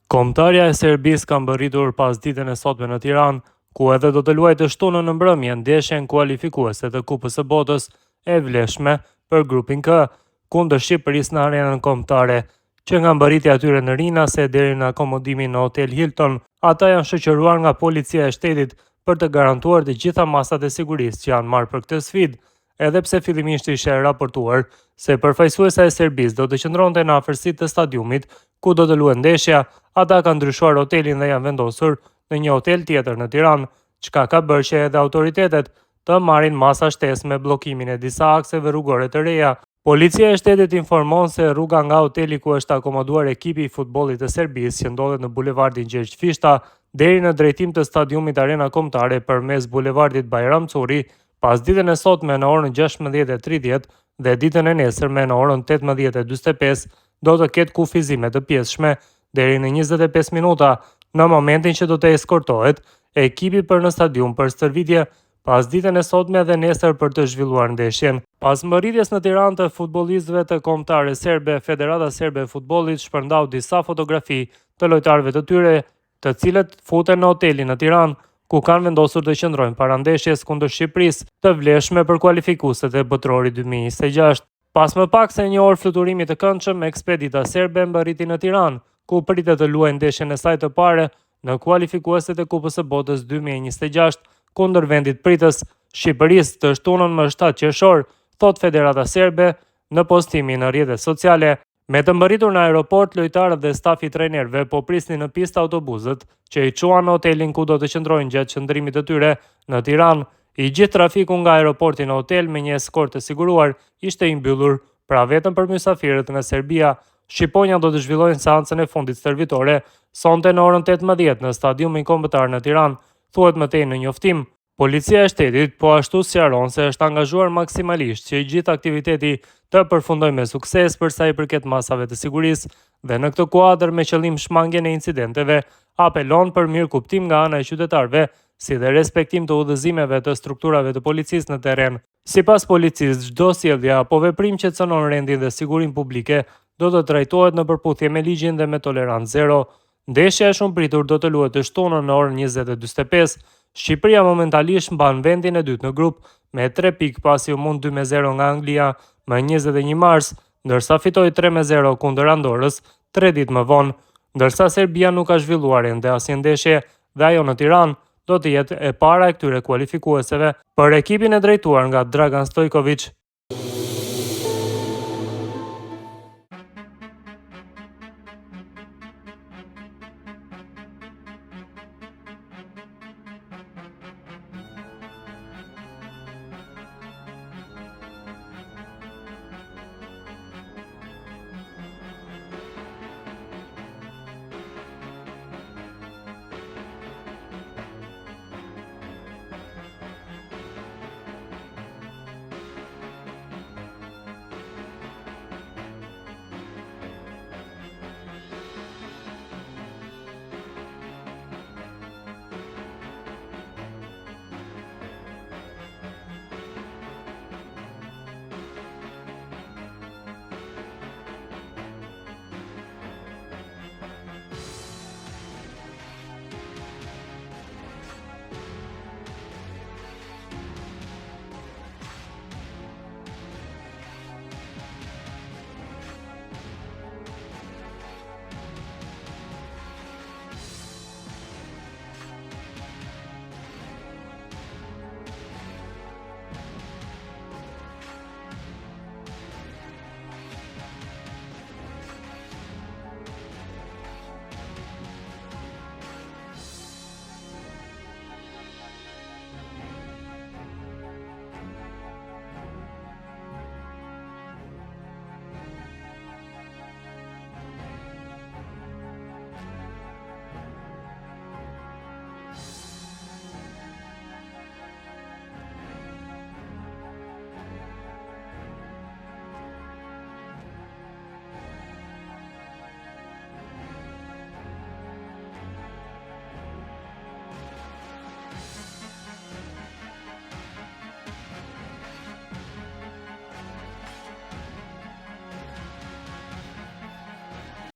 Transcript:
Kombëtarja e Serbisë ka mbërritur pas ditën e sotme në Tiranë, ku edhe do të luajë shtunën në mbrëmje ndeshjen kualifikuese të Kupës së Botës e vlefshme për grupin K, kundër Shqipërisë në arenën kombëtare, që nga mbërritja e tyre në Rinase deri në akomodimin në Hotel Hilton, ata janë shoqëruar nga policia e shtetit për të garantuar të gjitha masat e sigurisë që janë marrë për këtë sfidë, edhe pse fillimisht ishte raportuar se përfaqësuesa e Serbisë do të qëndronte në afërsitë të stadiumit ku do të luajë ndeshja. Ata kanë ndryshuar hotelin dhe janë vendosur në një hotel tjetër në Tiranë, çka ka bërë që edhe autoritetet të marrin masa shtesë me bllokimin e disa akseve rrugore të reja. Policia e shtetit informon se rruga nga hoteli ku është akomoduar ekipi i futbollit të Serbisë, që ndodhet në bulevardin Gjergj Fishta, deri në drejtim të stadiumit Arena Kombëtare përmes bulevardit Bajram Curri, pas ditën e sotme në orën 16:30 dhe ditën e nesërme në orën 18:45 do të ketë kufizime të pjesshme deri në 25 minuta, në momentin që do të eskortohet ekipi për në stadium për stërvitje pas ditën e sotme dhe nesër për të zhvilluar ndeshjen. Pas mbërritjes në Tiranë të futbollistëve të kombëtare serbe, Federata Serbe e Futbollit shpërndau disa fotografi të lojtarëve të tyre, të cilët futen në hotelin në Tiranë, ku kanë vendosur të qëndrojnë para ndeshjes kundër Shqipërisë të vlefshme për kualifikuesit e Botrorit 2026. Pas më pak se një orë fluturimi të këndshëm, ekspedita serbe mbërriti në Tiranë, ku pritet të luajë ndeshjen e saj të parë në kualifikuesit e Kupës së Botës 2026 kundër vendit pritës, Shqipërisë, të shtunën më 7 qershor, thot Federata Serbe në postimin në rrjetet sociale. Me të mbërritur në aeroport, lojtarët dhe stafi trajnerëve po prisnin në pistë autobusët që i çuan në hotelin ku do të qëndrojnë gjatë qëndrimit të tyre në Tiranë. I gjithë trafiku nga aeroporti në hotel me një eskort të siguruar ishte i mbyllur, pra vetëm për mysafirët nga Serbia. Shqiponja do të zhvillojnë seancën e fundit stërvitore sonte në orën 18 në stadiumin kombëtar në Tiranë, thuhet më tej në njoftim. Policia e shtetit po ashtu sqaron se është angazhuar maksimalisht që i gjithë aktiviteti të përfundojë me sukses për sa i përket masave të sigurisë, dhe në këtë kuadër me qëllim shmangjen e incidenteve, apelon për mirëkuptim nga ana e qytetarëve, si dhe respektim të udhëzimeve të strukturave të policisë në terren. Sipas policisë, çdo sjellje apo veprim që cënon rendin dhe sigurinë publike do të trajtohet në përputhje me ligjin dhe me tolerancë zero. Ndeshja e shumëpritur do të luhet të shtunën në orën 20:45. Shqipëria momentalisht mban vendin e dytë në grup me 3 pikë pasi u mund 2-0 nga Anglia më 21 mars, ndërsa fitoi 3-0 kundër Andorrës 3 ditë më vonë. Ndërsa Serbia nuk ka zhvilluar ende asnjë ndeshje dhe ajo në Tiranë do të jetë e para e këtyre kualifikueseve për ekipin e drejtuar nga Dragan Stojković.